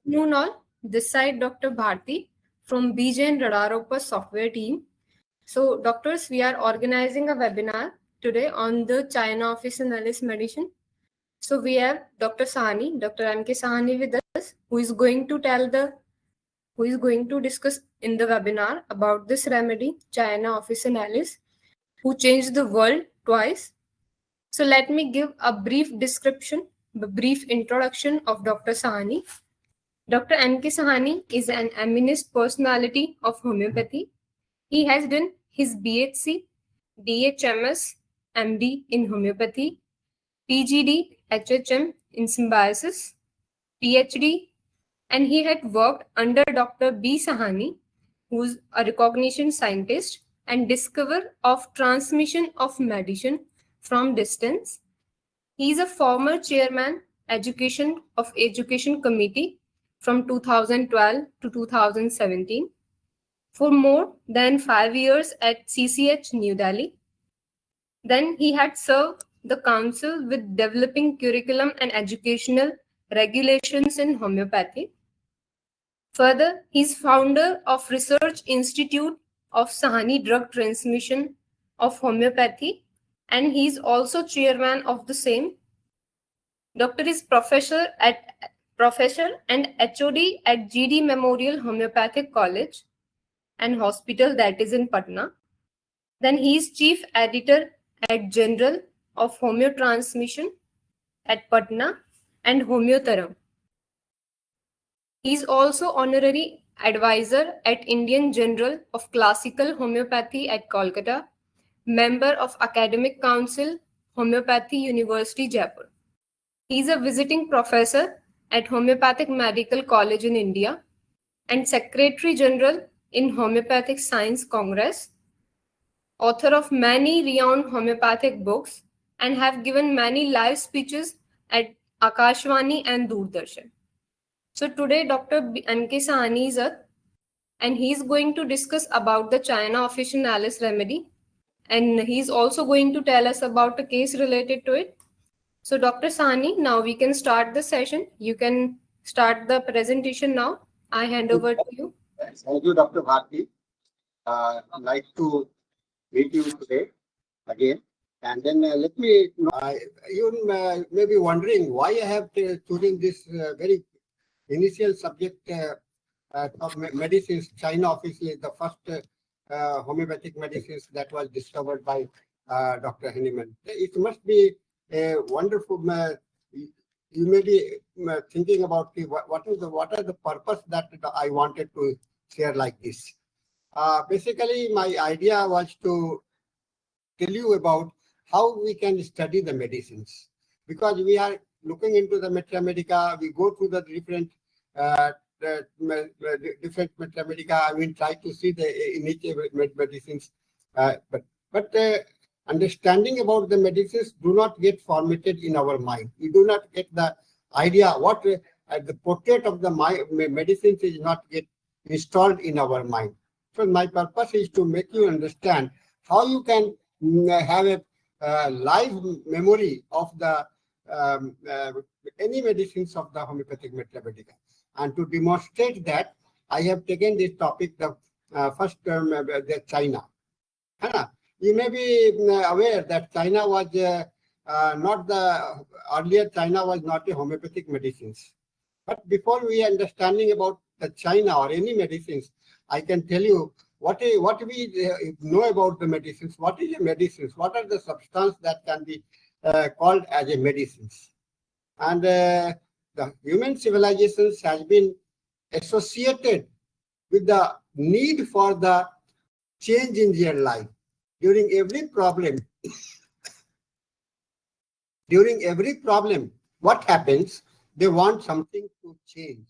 Noon all. This side Dr. Bharti from BJ and RadarOpus software team. So, doctors, we are organizing a webinar today on the China Officinalis medicine. So, we have Dr. Sahni, Dr. 𝐀𝐻𝐿 with us, who is going to discuss in the webinar about this remedy, China Officinalis, who changed the world twice. So, let me give a brief description, a brief introduction of Dr. Sahni. Dr. 𝐁.𝐻𝐿 is an eminent personality of homeopathy. He has done his B.Sc, D.H.M.S, MD in homeopathy, PGDHHM in Symbiosis, PhD, and he had worked under Dr. B. Sahni, who's a recognition scientist and discoverer of transmission of medicine from distance. He is a former chairman of Education Committee from 2012 to 2017 for more than 5 years at CCH New Delhi. Then he had served the council with developing curriculum and educational regulations in homeopathy. Further, he is founder of Research Institute of Sahni Drug Transmission of Homeopathy, and he is also chairman of the same. Doctor is professor and HOD at GD Memorial Homeopathic College and Hospital, that is in Patna. Then he is chief editor at General of Homeo Transmission at Patna and Homeo Tarang. He is also honorary advisor at Indian Journal of Classical Homeopathy at Calcutta, member of Academic Council, Homeopathy University, Jaipur. He is a visiting professor at Homeopathic Medical College in India and Secretary General in Homeopathic Science Congress, author of many renowned homeopathic books, and have given many live speeches at Akashvani and Doordarshan. So today Dr. 𝐁.𝐻𝐿 is up, and he is going to discuss about the China Officinalis remedy, and he is also going to tell us about a case related to it. So Dr. Sahni, now we can start the session. You can start the presentation now. I hand over to you. Thank you, Dr. Bharti. I'd like to meet you today again. And then let me know, you may be wondering why I have chosen this very initial subject of medicines. China obviously is the first homeopathic medicines that was discovered by Dr. Hahnemann. It must be a wonderful. You may be thinking about what are the purpose that I wanted to share like this. Basically, my idea was to tell you about how we can study the medicines, because we are looking into the Metra Medica. We go through the different Metra Medica. I mean, try to see the initial medicines, but understanding about the medicines do not get formatted in our mind. We do not get the idea what the portrait of the medicines is not get installed in our mind. So my purpose is to make you understand how you can have a live memory of the any medicines of the homeopathic Metra Medica. And to demonstrate that, I have taken this topic, the first term, the China. You may be aware that China was not the earlier China was not a homeopathic medicines. But before we understanding about the China or any medicines, I can tell you what we know about the medicines. What is a medicines? What are the substances that can be called as a medicines? And the human civilizations has been associated with the need for the change in their life. During every problem, what happens? They want something to change.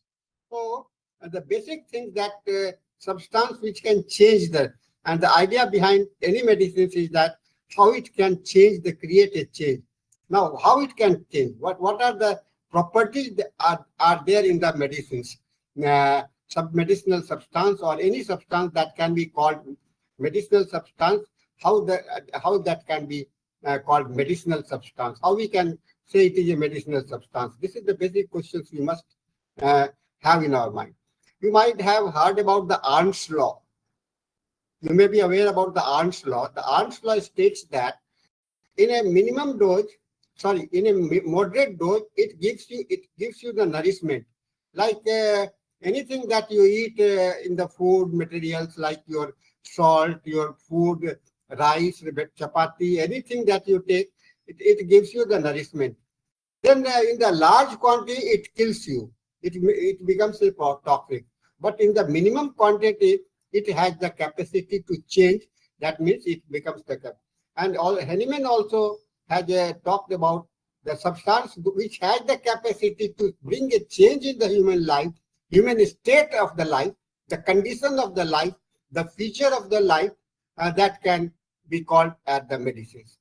So the basic thing that substance which can change that, and the idea behind any medicines is that how it can change, create a change. Now, how it can change? What are the properties that are there in the medicines? Medicinal substance or any substance that can be called medicinal substance. How that can be called medicinal substance? How we can say it is a medicinal substance? This is the basic questions we must have in our mind. You might have heard about the Arndt's law. You may be aware about the Arndt's law. The Arndt's law states that in a minimum dose, in a moderate dose, it gives you the nourishment. Like anything that you eat in the food materials, like your salt, your food, rice, chapati, anything that you take, it gives you the nourishment. Then in the large quantity, it kills you. It becomes toxic. But in the minimum quantity, it has the capacity to change. That means it becomes the capacity. And Hahnemann also has talked about the substance which has the capacity to bring a change in the human life, human state of the life, the condition of the life, the feature of the life, that can be called as the medicines.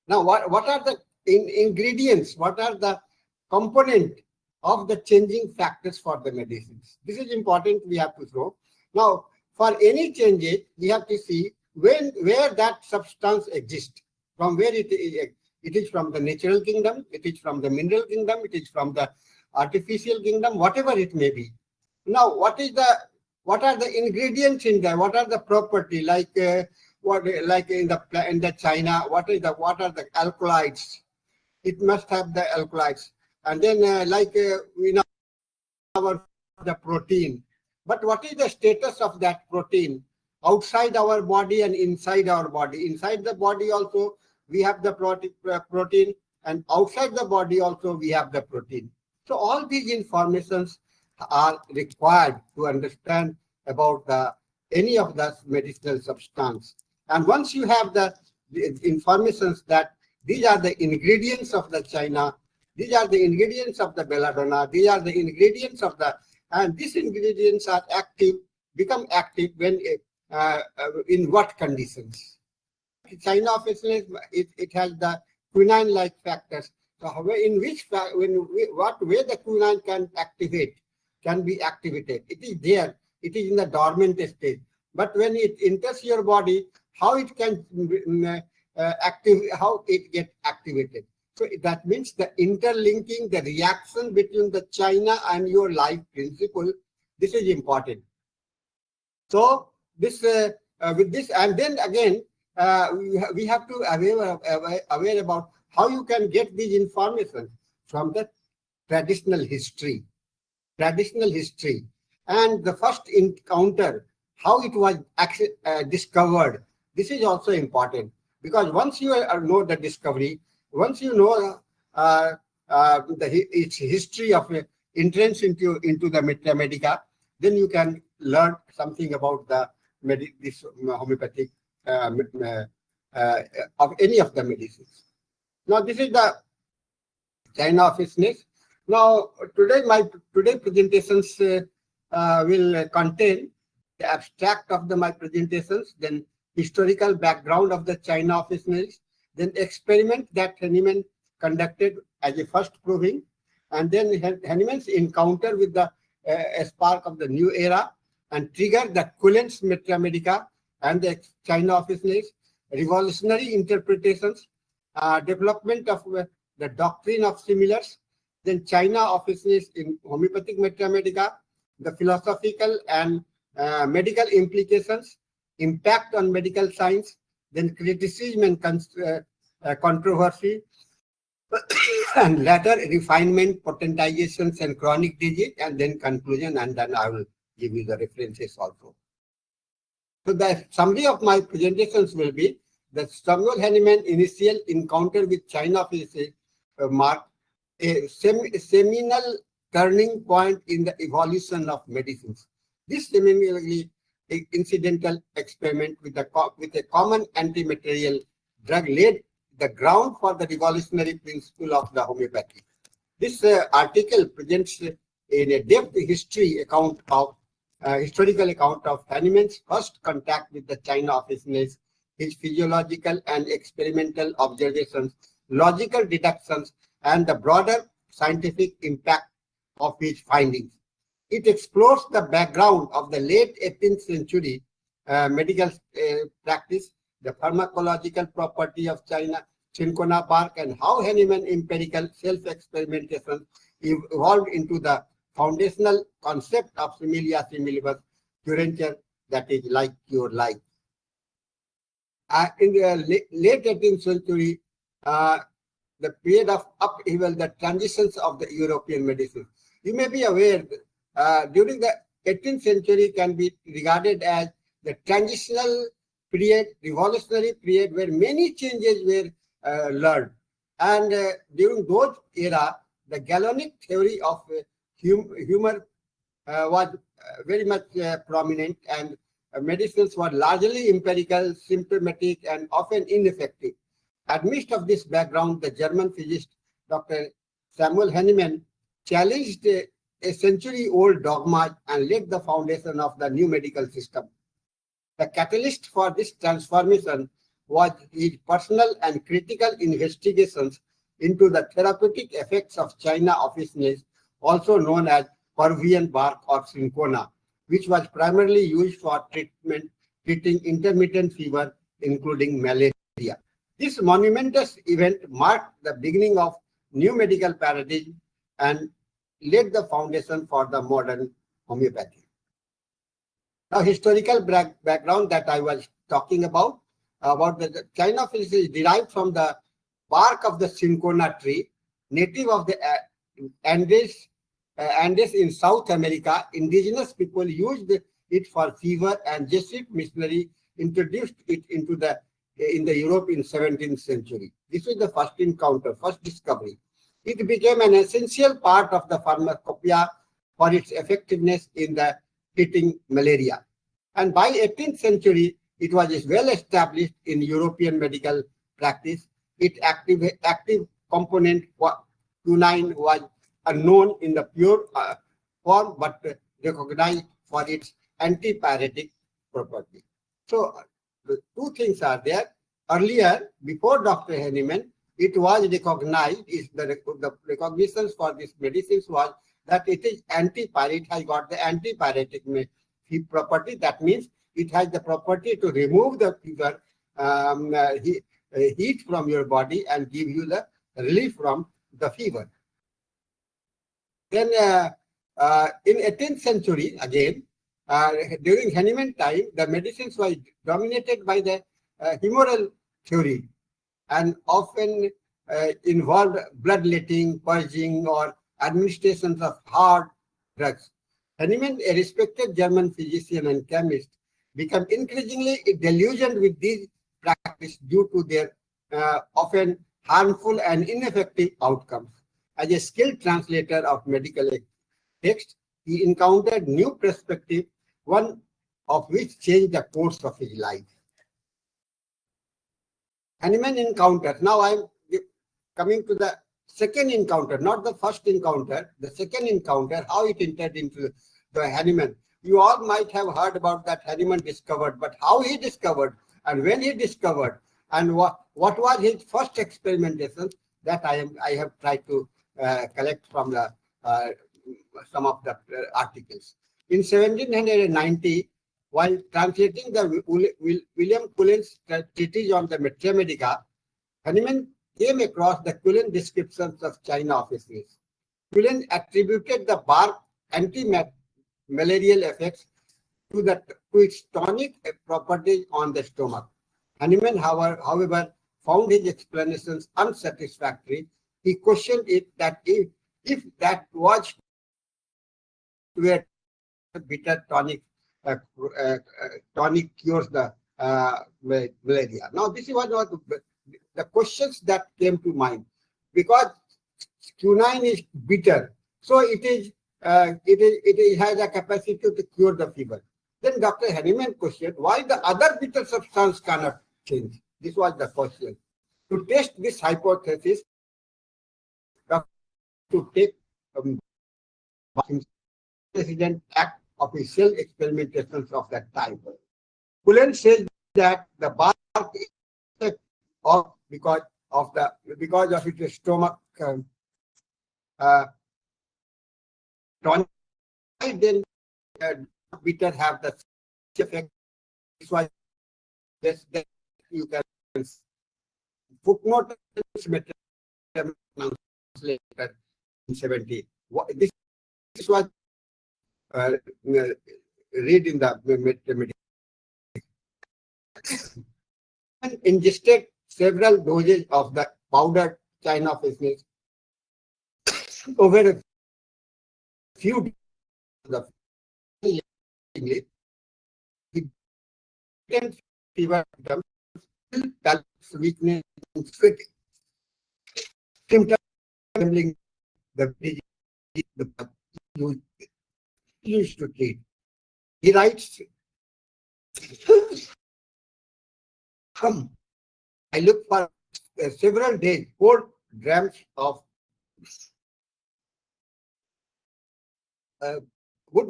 Now, what are the ingredients? What are the component of the changing factors for the medicines? This is important. We have to throw. Now, for any changes, we have to see where that substance exists, from where it is from the natural kingdom, it is from the mineral kingdom, it is from the artificial kingdom, whatever it may be. Now, what are the ingredients in there? What are the property? Like in the China, what are the alkaloids? It must have the alkaloids. And then we know the protein. But what is the status of that protein outside our body and inside our body? Inside the body also we have the protein, and outside the body also we have the protein. So all these informations are required to understand about any of the medicinal substance. And once you have the informations that these are the ingredients of the China, these are the ingredients of the belladonna, these are the ingredients of the, and these ingredients are become active when in what conditions? China Officinalis, it has the quinine-like factors. So in what way the quinine can be activated? It is there. It is in the dormant state. But when it enters your body, how it can how it gets activated? So that means the interlinking, the reaction between the China and your life principle. This is important. So this with this, and then again we have to aware about how you can get these information from the traditional history, and the first encounter, how it was discovered. This is also important, because once you know the discovery, once you know its history of entrance into the Medica, then you can learn something about this homeopathic of any of the medicines. Now, this is the China Officinalis. Now, today presentations will contain the abstract of my presentations, then historical background of the China Officinalis, then experiment that Hahnemann conducted as a first proving, and then Hahnemann's encounter with the spark of the new era, and trigger the Cullen's Medica and the China Officinalis, revolutionary interpretations, development of the doctrine of similars, then China Officinalis in homeopathic Medica, the philosophical and medical implications, impact on medical science, then criticism and controversy, and later refinement, potentizations, and chronic disease, and then conclusion, and then I will give you the references also. So the summary of my presentations will be that Samuel Hahnemann initial encounter with China Officinalis marked a seminal turning point in the evolution of medicines. This seminally incidental experiment with a common antimalarial drug laid the ground for the revolutionary principle of the homeopathy. This article presents in a depth historical account of Hahnemann's first contact with the China Officinalis, his physiological and experimental observations, logical deductions, and the broader scientific impact of his findings. It explores the background of the late 18th century medical practice, the pharmacological property of Cinchona bark, and how Hahnemann empirical self-experimentation evolved into the foundational concept of similia similibus curantur, that is like cure like. In the late 18th century, the period of upheaval, the transitions of the European medicine. You may be aware, during the 18th century can be regarded as the transitional period, revolutionary period, where many changes were learned. And during those era, the Galenic theory of humor was very much prominent, and medicines were largely empirical, symptomatic, and often ineffective. Amidst of this background, the German physicist Dr. Samuel Hahnemann challenged a century-old dogma and laid the foundation of the new medical system. The catalyst for this transformation was his personal and critical investigations into the therapeutic effects of China officinalis, also known as Peruvian bark or Cinchona, which was primarily used for treating intermittent fever, including malaria. This monumentous event marked the beginning of new medical paradigm and laid the foundation for the modern homeopathy. Now, historical background that I was talking about the China officinalis is derived from the bark of the Cinchona tree, native of the Andes in South America. Indigenous people used it for fever, and Jesuit missionary introduced it into in the Europe in 17th century. This was the first encounter, first discovery. It became an essential part of the pharmacopoeia for its effectiveness in the treating malaria. And by 18th century, it was well established in European medical practice. Its active component quinine was unknown in the pure form, but recognized for its antipyretic property. So the two things are there. Earlier, before Dr. Hahnemann, it was recognized, the recognition for these medicines was that it is antipyretic. It has got the antipyretic property. That means it has the property to remove the fever, heat from your body and give you the relief from the fever. Then in 18th century, again, during Hahnemann time, the medicines were dominated by the humoral theory and often involved bloodletting, purging, or administrations of hard drugs. Hahnemann, a respected German physician and chemist, became increasingly disillusioned with these practices due to their often harmful and ineffective outcomes. As a skilled translator of medical texts, he encountered new perspective, one of which changed the course of his life. Hahnemann encounter. Now I'm coming to the second encounter, not the first encounter, the second encounter, how it entered into the Hahnemann. You all might have heard about that Hahnemann discovered, but how he discovered and when he discovered and what was his first experimentation, that I have tried to collect from the some of the articles. In 1790, while translating the William Cullen's treatise on the Materia Medica, Hahnemann came across the Cullen descriptions of China officinalis. Cullen attributed the bark anti-malarial effects to its tonic properties on the stomach. Hahnemann, however, found his explanations unsatisfactory. He questioned it that if that was where bitter tonic cures the malaria. Now, this was not the questions that came to mind, because quinine is bitter, so it has a capacity to cure the fever. Then Dr. Hahnemann questioned why the other bitter substance cannot change. This was the question. To test this hypothesis, to take President Act official experimentations of that time. Cullen says that the bark is because of its stomach tonic, then bitter have the effect. This was that you can footnote later in 70. This This was read in the and ingested several doses of the powdered China business over a few days. The fever weakness and sweating symptoms resembling the used to treat. He writes, I look for several days, 4 grams of good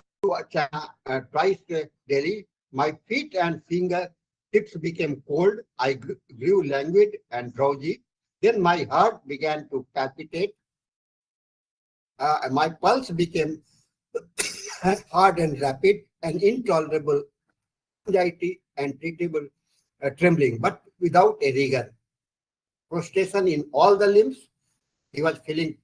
twice daily. My feet and finger tips became cold. I grew languid and drowsy. Then my heart began to palpitate. My pulse became hard and rapid and intolerable anxiety and treatable trembling, but without a rigor. Prostration in all the limbs. He was feeling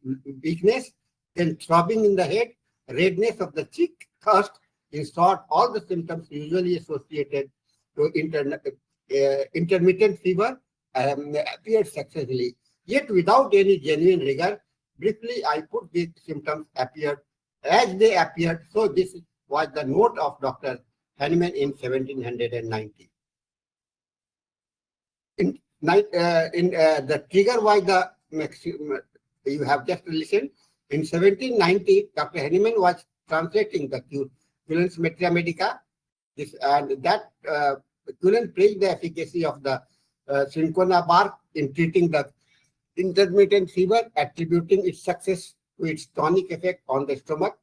weakness, then throbbing in the head, redness of the cheek, thirst. In short, all the symptoms usually associated to intermittent fever appeared successfully. Yet without any genuine rigor, briefly I put these symptoms appeared as they appeared. So this was the note of Dr. Hahnemann in 1790. The trigger was the you have just listened. In 1790, Dr. Hahnemann was translating the Cullen's Materia Medica. And that Cullen praised the efficacy of the Cinchona bark in treating the intermittent fever, attributing its success to its tonic effect on the stomach.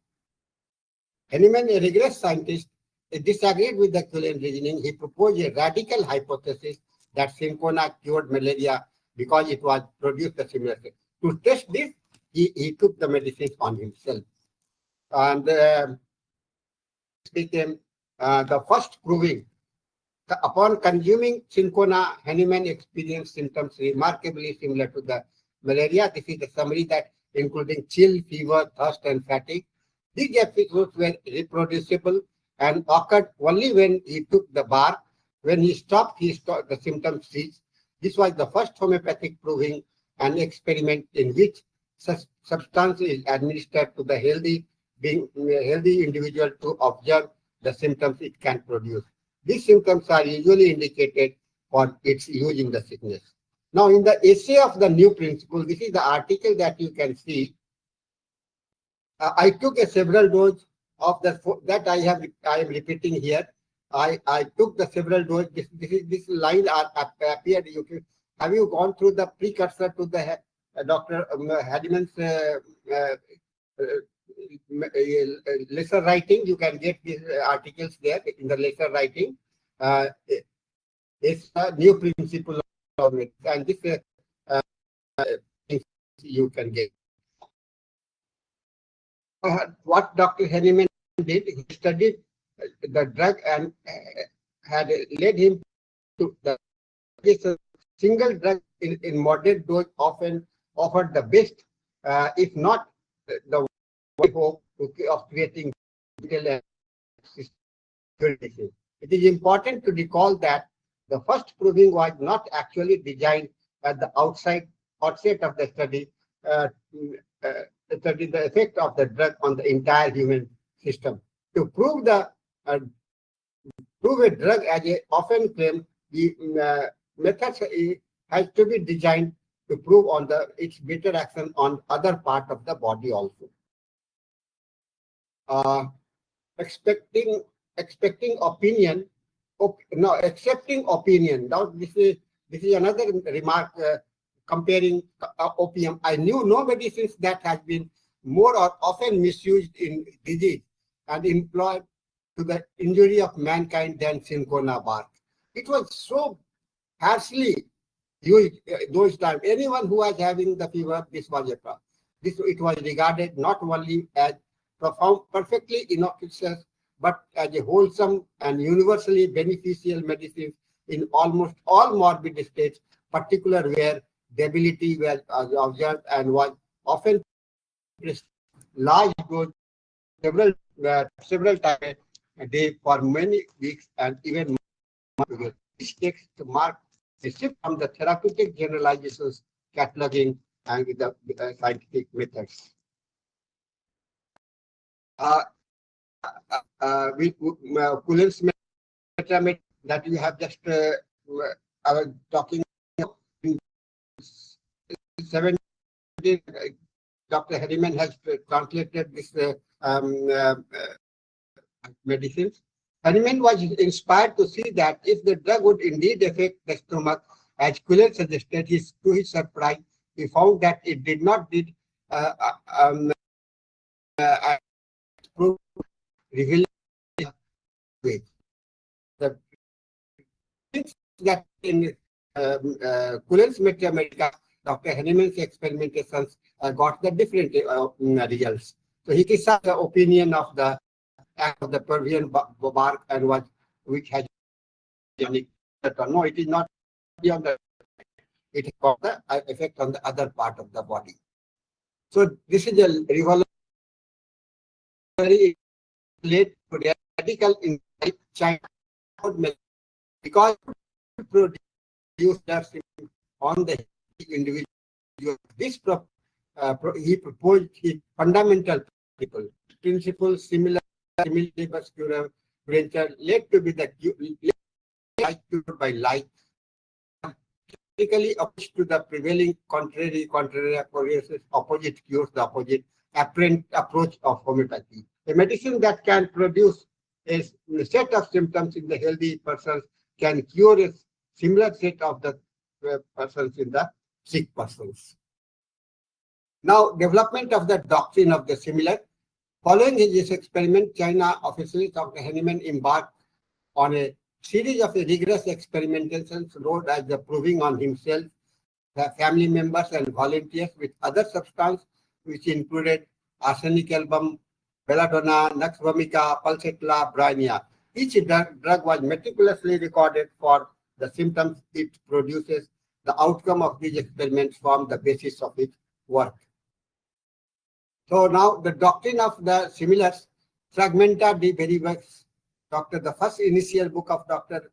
Hahnemann, a rigorous scientist, disagreed with the Cullen reasoning. He proposed a radical hypothesis that Cinchona cured malaria because it was produced a similar effect. To test this, he took the medicines on himself. And became the first proving. Upon consuming Cinchona, Hahnemann experienced symptoms remarkably similar to the malaria. This is the summary that including chill, fever, thirst, and fatigue. These episodes were reproducible and occurred only when he took the bark. When he stopped, the symptoms ceased. This was the first homeopathic proving an experiment in which such substance is administered to the healthy individual to observe the symptoms it can produce. These symptoms are usually indicated for its use in the sickness. Now, in the essay of the new principle, this is the article that you can see. I took a several dose of that I am repeating here. I took the several dose. This line appeared. Have you gone through the precursor to the Dr. Hahnemann's lesser writing? You can get these articles there in the lesser writing. It's a new principle of it, and this you can get. What Dr. Hahnemann did, he studied the drug and had led him to this single drug in moderate dose often offered the best, if not the hope of creating disease. It is important to recall that the first proving was not actually designed at the outset of the study, study the effect of the drug on the entire human system. To prove prove a drug as a often claimed, the methods has to be designed to prove on its better action on other part of the body also. Accepting opinion. Accepting opinion. Now this is another remark comparing opium. I knew no medicines that has been more or often misused in disease and employed to the injury of mankind than Cinchona bark. It was so harshly used those times. Anyone who was having the fever, this was a problem. It was regarded not only as profound, perfectly innocuous, but as a wholesome and universally beneficial medicine in almost all morbid states, particularly where debility was observed and was often large dose several times a day for many weeks and even months. This takes to mark a shift from the therapeutic generalizations, cataloging, and with the scientific methods. With Cullen's method that we have just talking about in 17, Dr. Harriman has translated this medicines. Harriman was inspired to see that if the drug would indeed affect the stomach, as Cullen suggested, to his surprise, he found that it did not did reveal way. The things that in Cullen's Medica, Dr. Henneman's experimentations got the different results. So he criticized the opinion of the Peruvian bark and which has unique. No, it is not beyond the. It has got the effect on the other part of the body. So this is a revolutionary led to radical insight China because produce on the individual. This he proposed his fundamental principle similar vascular venture led to be the light cured by light, typically opposed to the prevailing opposite cures, the opposite apparent approach of homeopathy. A medicine that can produce a set of symptoms in the healthy persons can cure a similar set of the persons in the sick persons. Now, development of the doctrine of the similar. Following his experiment, China officially Dr. Henneman embarked on a series of rigorous experimentations rolled as the proving on himself, the family members and volunteers with other substances, which included arsenic album, belladonna, nux vomica, pulsatilla, bryonia. Each drug was meticulously recorded for the symptoms it produces. The outcome of these experiments formed the basis of its work. So now the doctrine of the similars, Fragmenta de Veribus, the first initial book of Dr.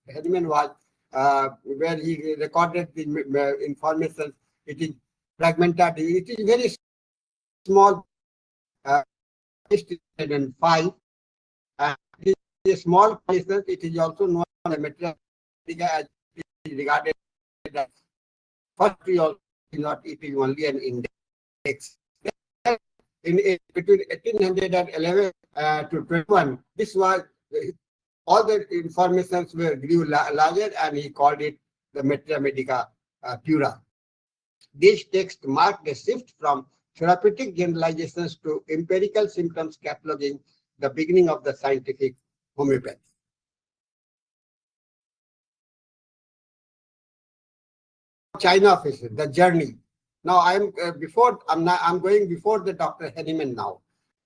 Henneman was where he recorded the information. It is Fragmenta de, it is very small, 5, and it is a small place. It is also known as material as it is regarded as first we also not it is only an index. In between 1811 to 21, this was all the informations were grew larger, and he called it the Materia Medica Pura. This text marked a shift from therapeutic generalizations to empirical symptoms cataloging, the beginning of the scientific homeopathy. China offices, the journey. Now I'm going before the Dr. Henneman now.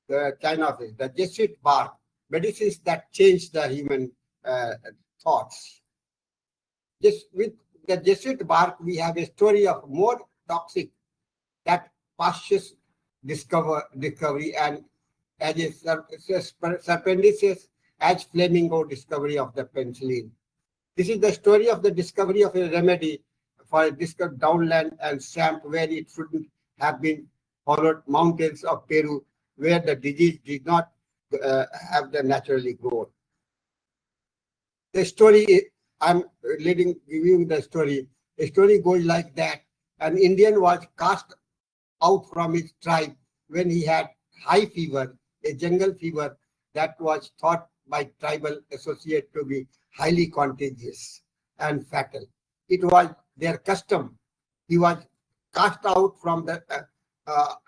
The China office, the Jesuit bark, medicines that change the human thoughts. Just with the Jesuit bark, we have a story of more toxic that Pasch's discovery and as a serpendices as flamingo discovery of the penicillin. This is the story of the discovery of a remedy for a discovered downland and swamp where it shouldn't have been followed, mountains of Peru where the disease did not have the naturally grown. The story, I'm giving the story. The story goes like that. An Indian was cast out from his tribe when he had high fever, a jungle fever that was thought by tribal associates to be highly contagious and fatal. It was their custom. He was cast out from the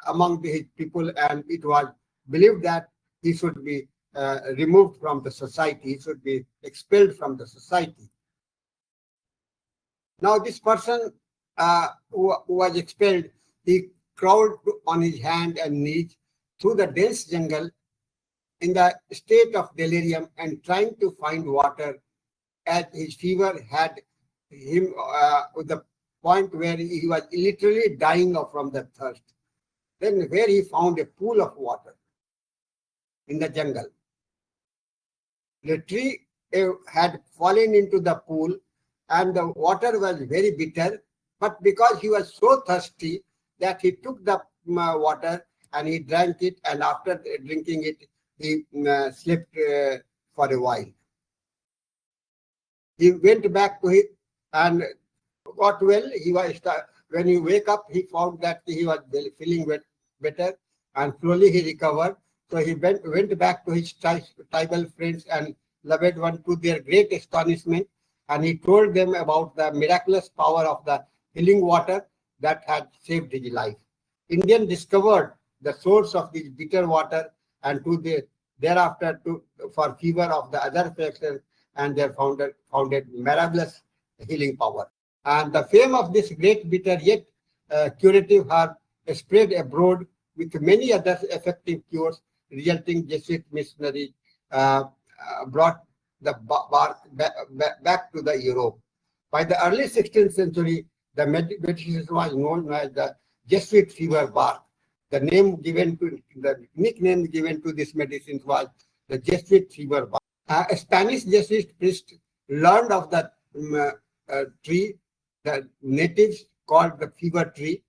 among his people, and it was believed that he should be removed from the society. He should be expelled from the society. Now, this person who was expelled, he crawled on his hand and knees through the dense jungle in the state of delirium and trying to find water, as his fever had him with the point where he was literally dying from the thirst. Then where he found a pool of water. in the jungle. The tree had fallen into the pool and the water was very bitter, but because he was so thirsty that he took the water and he drank it, and after drinking it, he slept for a while. He went back to it and got well. When he wake up, he found that he was feeling better, and slowly he recovered. So he went back to his tribal friends and loved one, to their great astonishment, and he told them about the miraculous power of the healing water that had saved his life. Indian discovered the source of this bitter water, and thereafter for fever of the other affections, and they founded miraculous healing power. And the fame of this great bitter yet curative herb spread abroad with many other effective cures, resulting Jesuit missionaries brought the bark back to the Europe. By the early 16th century, the medicine was known as the Jesuit fever bark. The nickname given to this medicine was the Jesuit fever bark. A Spanish Jesuit priest learned of the tree, the natives called the fever tree.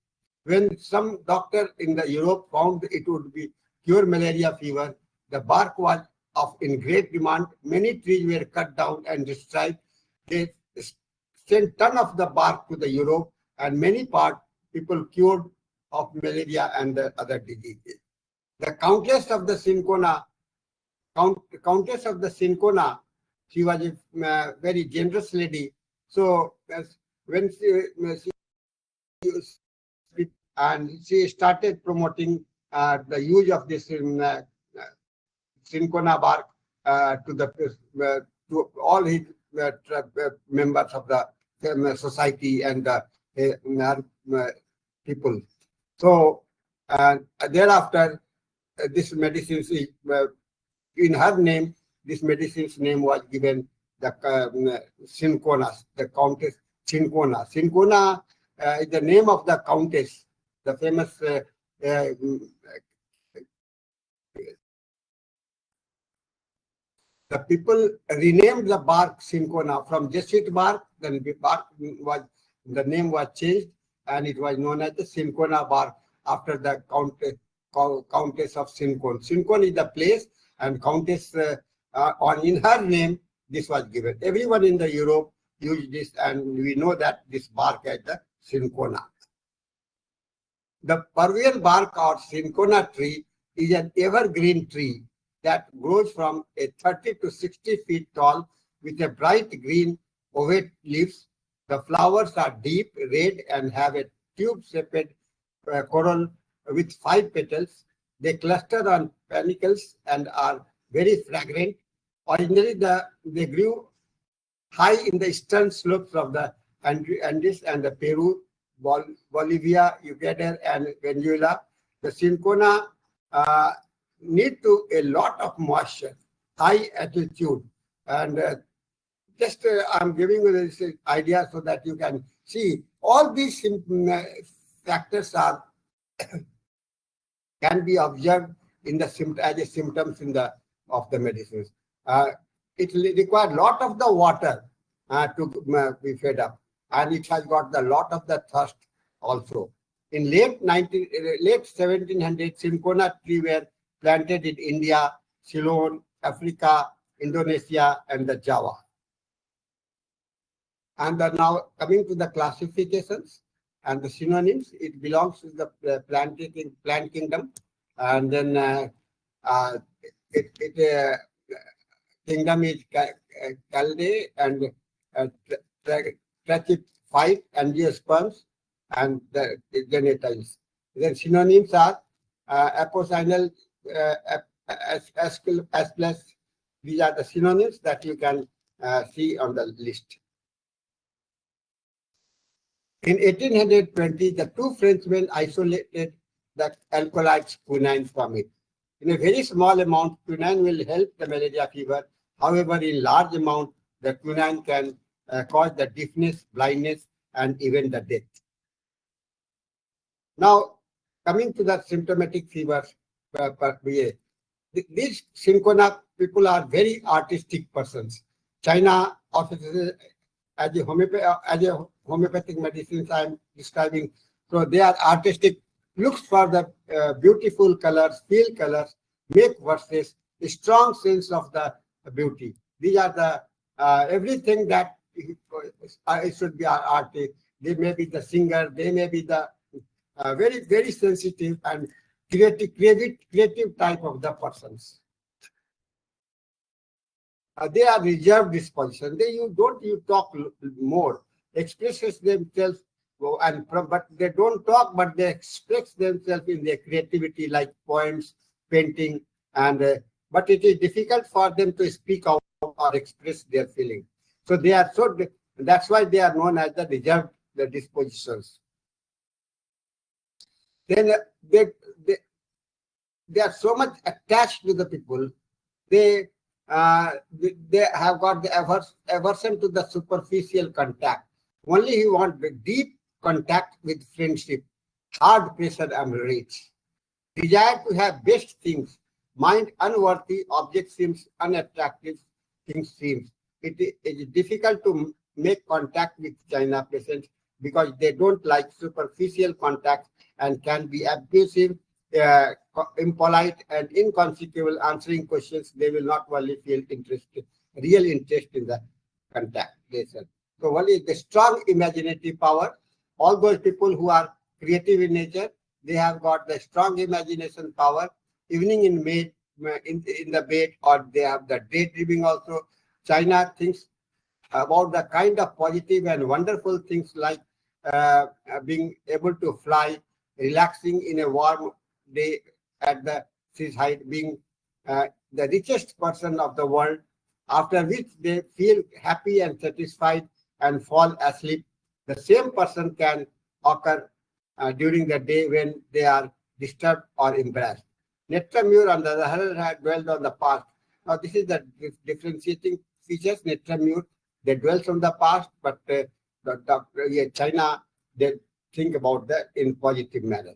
When some doctor in the Europe found it would be cure malaria fever, the bark was in great demand. Many trees were cut down and destroyed. They sent ton of the bark to the Europe, and many people cured of malaria and the other diseases. The Countess of the Cinchona, she was a very generous lady. So when she started promoting the use of this Cinchona bark to all his members of the society and the people. So thereafter, this medicine, in her name, this medicine's name was given the Cinchona, the Countess Cinchona. Cinchona is the name of the Countess, the famous the people renamed the bark Cinchona from Jesuit bark. Then the name was changed, and it was known as the Cinchona bark after the Countess of Cinchon. Cinchon is the place, and Countess in her name this was given. Everyone in the Europe used this, and we know that this bark is the Cinchona. The Peruvian bark or Cinchona tree is an evergreen tree that grows from a 30 to 60 feet tall with a bright green ovate leaves. The flowers are deep red and have a tube-shaped corolla with 5 petals. They cluster on panicles and are very fragrant. Originally, they grew high in the eastern slopes of the Andes and the Peru, Bolivia, Ecuador, and Venezuela. The Cinchona need to a lot of moisture, high altitude, and I'm giving you this idea so that you can see all these factors are can be observed in the as symptoms of the medicines. It requires a lot of the water to be fed up, and it has got a lot of the thirst also. In late 1700s, Cinchona tree were planted in India, Ceylon, Africa, Indonesia, and the Java. And now coming to the classifications and the synonyms, it belongs to the plant kingdom, and then kingdom is Calde and Trachyphyte, angiosperms, and the genitals. Then synonyms are Officinalis, S+. These are the synonyms that you can see on the list. In 1820, the 2 Frenchmen isolated the alkaloids quinine from it. In a very small amount, quinine will help the malaria fever. However, in large amount, the quinine can cause the deafness, blindness, and even the death. Now, coming to the symptomatic fevers per VA, These Cinchona people are very artistic persons. China offices as a homeopathic medicines I'm describing. So they are artistic, looks for the beautiful colors, feel colors, make verses, a strong sense of the beauty. These are the everything that it should be artist. They may be the singer, they may be the very sensitive and creative type of the persons. They are reserved disposition. You talk more, expresses themselves, but they don't talk, but they express themselves in their creativity, like poems, painting, and but it is difficult for them to speak out or express their feeling. So they are that's why they are known as the reserved dispositions. Then they are so much attached to the people. They have got the aversion to the superficial contact. Only he wants the deep contact with friendship, hard pressure ameliorates. Desire to have best things, mind unworthy, object seems unattractive, things seems. It is difficult to make contact with China patients because they don't like superficial contact and can be abusive, impolite, and inconsequential answering questions. They will not only feel real interest in the contact. So one is the strong imaginative power. All those people who are creative in nature, they have got the strong imagination power. Evening in the bed, or they have the daydreaming also. China thinks about the kind of positive and wonderful things like being able to fly, relaxing in a warm day at the seaside, being the richest person of the world, after which they feel happy and satisfied and fall asleep. The same person can occur during the day when they are disturbed or embarrassed. 𝐀𝐻M, on the other hand, had dwelled on the past. Now, this is the differentiating features. 𝐀𝐻M, they dwell on the past, but China, they think about that in positive manner.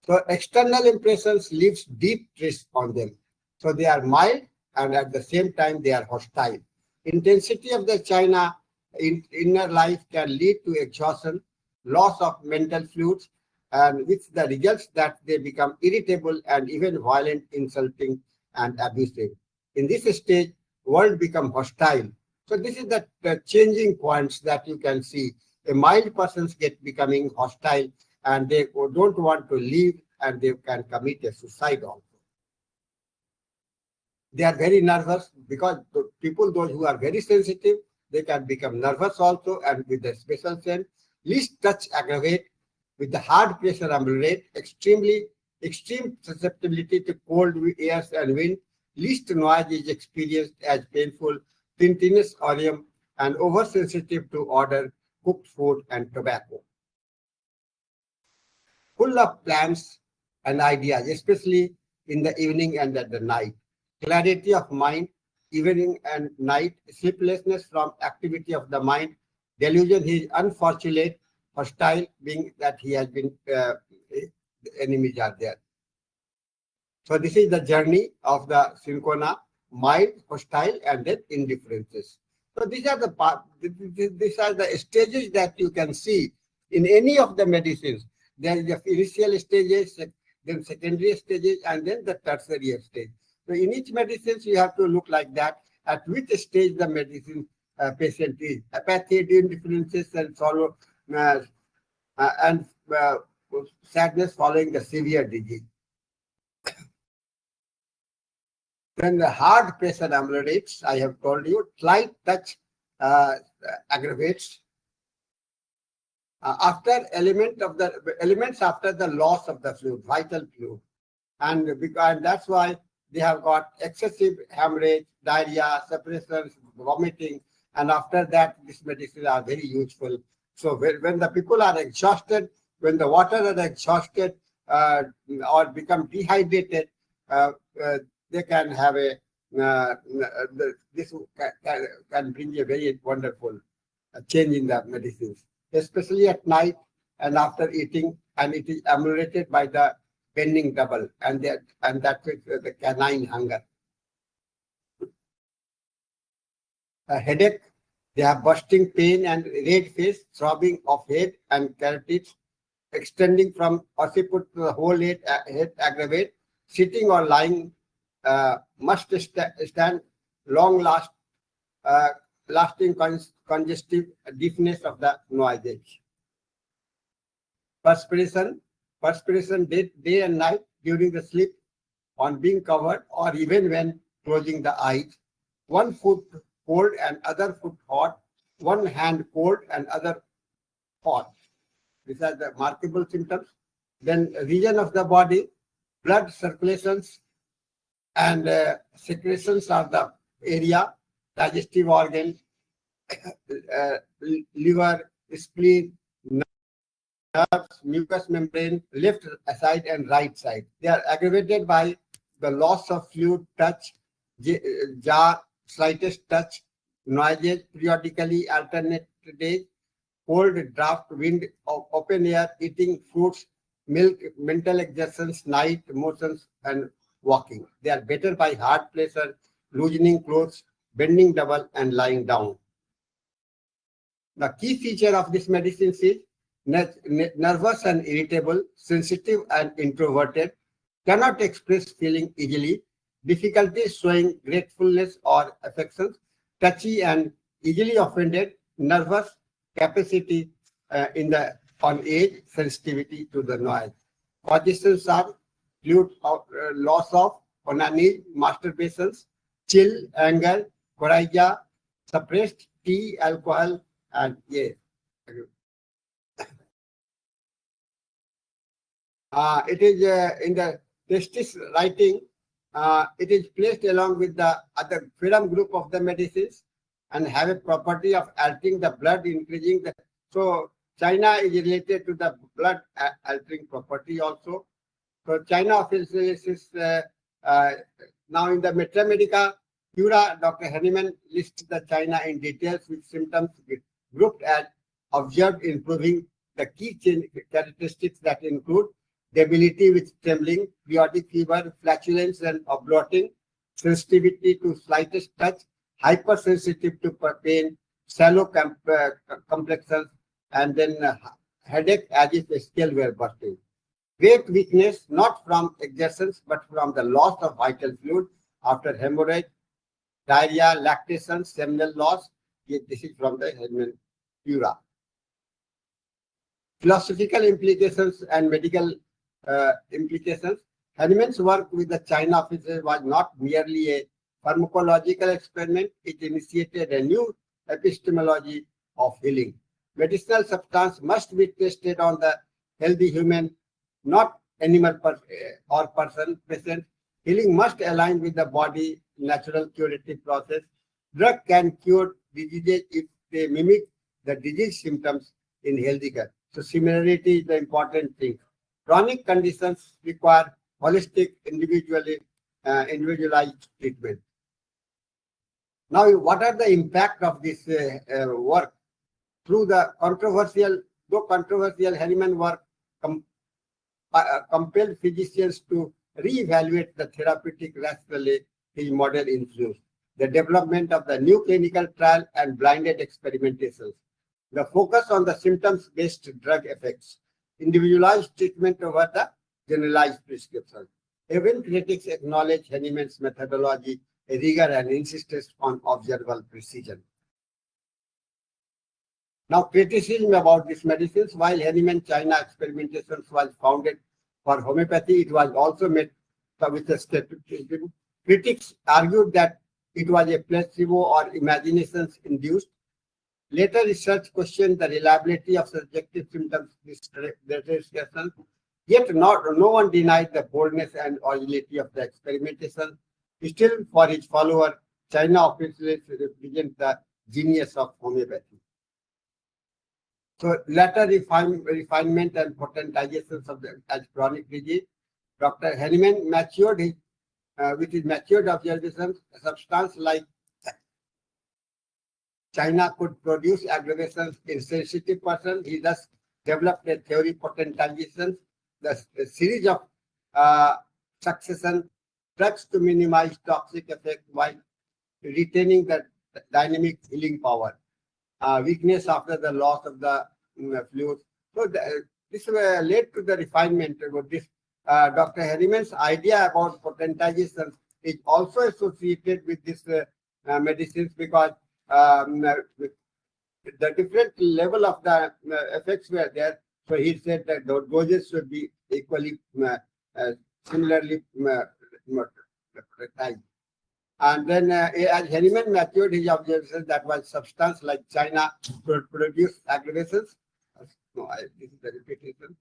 So external impressions leaves deep trace on them. So they are mild, and at the same time they are hostile. Intensity of the China inner life can lead to exhaustion, loss of mental fluids, and with the results that they become irritable and even violent, insulting, and abusive. In this stage, world become hostile. So this is the changing points that you can see. A mild persons get becoming hostile, and they don't want to leave, and they can commit a suicide also. They are very nervous because the people, those who are very sensitive, they can become nervous also, and with the special sense, least touch aggravate, with the hard pressure ameliorate, extreme susceptibility to cold airs and wind, least noise is experienced as painful, tinnitus, aurium, and oversensitive to odor, cooked food, and tobacco. Full of plans and ideas, especially in the evening and at the night. Clarity of mind, evening and night, sleeplessness from activity of the mind, delusion he is unfortunate, hostile, being that he has been, the enemies are there. So this is the journey of the Cinchona, mild, hostile, and then indifferences. So these are the stages that you can see in any of the medicines. There is the initial stages, then secondary stages, and then the tertiary stage. So in each medicine, you have to look like that, at which stage the medicine patient is. Apathy, indifferences, and sorrow, and sadness following the severe disease. Then the hard pressure ameliorates, I have told you. Slight touch aggravates. After elements after the loss of the fluid, vital fluid. And that's why they have got excessive hemorrhage, diarrhea, suppressions, vomiting, and after that, these medicines are very useful. So when the people are exhausted, when the water are exhausted or become dehydrated, they can have this can bring a very wonderful change in the medicines, especially at night and after eating, and it is ameliorated by the bending double, and that is the canine hunger. A headache, they have bursting pain and red face, throbbing of head and carotids, extending from occiput to the whole head aggravate, sitting or lying, must stand, lasting congestive deafness of the noisage. Perspiration day and night during the sleep, on being covered, or even when closing the eyes. One foot cold and other foot hot, one hand cold and other hot. These are the markable symptoms. Then region of the body, blood circulations and secretions are the area, digestive organ, liver, spleen, nerves, mucous membrane, left side and right side. They are aggravated by the loss of fluid, touch, jar, slightest touch, noises periodically, alternate days, cold, draft, wind, open air, eating fruits, milk, mental exertions, night motions, and walking. They are better by hard pressure, loosening clothes, bending double, and lying down. The key feature of this medicine is nervous and irritable, sensitive and introverted, cannot express feeling easily, difficulty showing gratefulness or affections, touchy and easily offended, nervous, capacity on age, sensitivity to the noise. Causes are fluid loss of onani, masturbations, chill, anger, coryza, suppressed tea, alcohol, and yes. It is in the testis writing, it is placed along with the other Freedom group of the medicines and have a property of altering the blood, increasing the. So China is related to the blood altering property also. So China Officinalis is now in the Metra Medica Cura. Dr. Hahnemann lists the China in details with symptoms grouped as observed, improving the key characteristics that include debility with trembling, periodic fever, flatulence and bloating, sensitivity to slightest touch, hypersensitive to pain, shallow complexion, and then headache as if a scale were bursting. Weight weakness, not from exertions, but from the loss of vital fluid after hemorrhage, diarrhea, lactation, seminal loss. This is from the Hahnemann Cura. Philosophical implications and medical implications. Hahnemann's work with the China officers was not merely a pharmacological experiment. It initiated a new epistemology of healing. Medicinal substance must be tested on the healthy human, not animal or person present. Healing must align with the body natural curative process. Drug can cure diseases if they mimic the disease symptoms in healthy gut. So similarity is the important thing. Chronic conditions require holistic, individualized treatment. Now, what are the impact of this work? Through the controversial Hahnemann work compelled physicians to reevaluate the therapeutic rationale his model influenced. The development of the new clinical trial and blinded experimentations. The focus on the symptoms-based drug effects. Individualized treatment over the generalized prescription. Even critics acknowledge Hahnemann's methodology, rigor, and insistence on observable precision. Now, criticism about these medicines. While Hahnemann China experimentations was founded for homeopathy, it was also met with a skepticism. Critics argued that it was a placebo or imaginations induced. Later research questioned the reliability of subjective symptoms discussion. Yet no one denied the boldness and originality of the experimentation. Still, for his follower, China Officinalis represents the genius of homeopathy. So later refinement and potentizations of the as chronic disease. Dr. Hahnemann matured with his matured observations, a substance like China could produce aggravations in sensitive person. He thus developed a theory potentizations, the series of succession, drugs to minimize toxic effect while retaining the dynamic healing power, weakness after the loss of the fluid. So this led to the refinement about this. Dr. Harriman's idea about potentization is also associated with this medicines because the different level of the effects were there. So he said that the doses should be equally similarly timed. And then as Harriman matured his observations that was substance like China could produce aggravations. No, this is the repetition.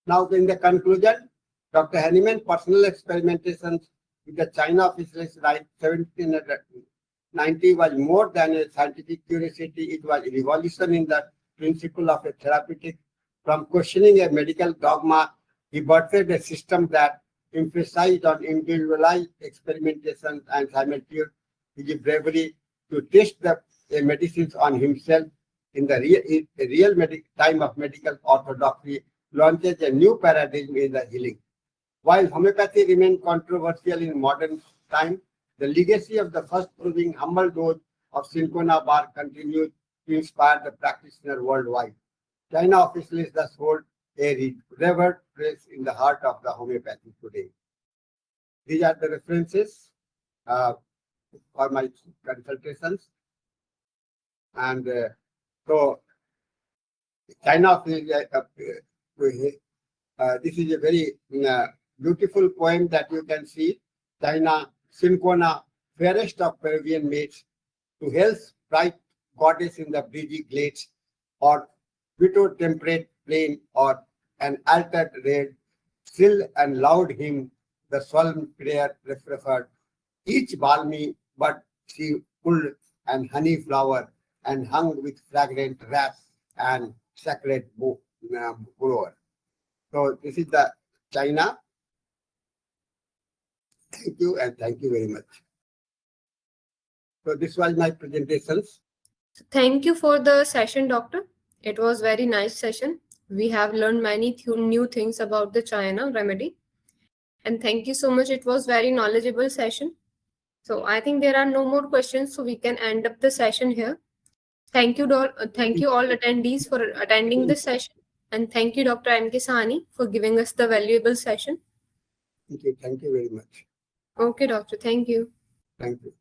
Now in the conclusion, Dr. Harriman's personal experimentations with the China Officinalis right 1790 was more than a scientific curiosity. It was a revolution in the principle of a therapeutic. From questioning a medical dogma, he birthed a system that emphasized on individualized experimentation and simultaneously his bravery to test the medicines on himself in the real time of medical orthodoxy launches a new paradigm in the healing. While homeopathy remains controversial in modern time, the legacy of the first proving humble dose of Cinchona bark continues to inspire the practitioner worldwide. China Officinalis thus hold a revered place in the heart of the homeopathy today. These are the references for my consultations. And so China Officinalis, this is a very beautiful poem that you can see. China, Cinchona, fairest of Peruvian maids, to health, bright goddess in the breezy glades, or Vito temperate plain, or an altered red, still and loud hymn, the solemn prayer referred, each balmy bud she pulled and honey flower, and hung with fragrant wraps and sacred blower. So this is the China. Thank you, and thank you very much. So this was my presentations. Thank you for the session, doctor. It was very nice session. We have learned many new things about the China remedy. And thank you so much. It was very knowledgeable session. So I think there are no more questions, so we can end up the session here. Thank you all attendees for attending this session. And thank you, Dr. M.K. Sahni, for giving us the valuable session. Thank you very much. Okay, doctor. Thank you. Thank you.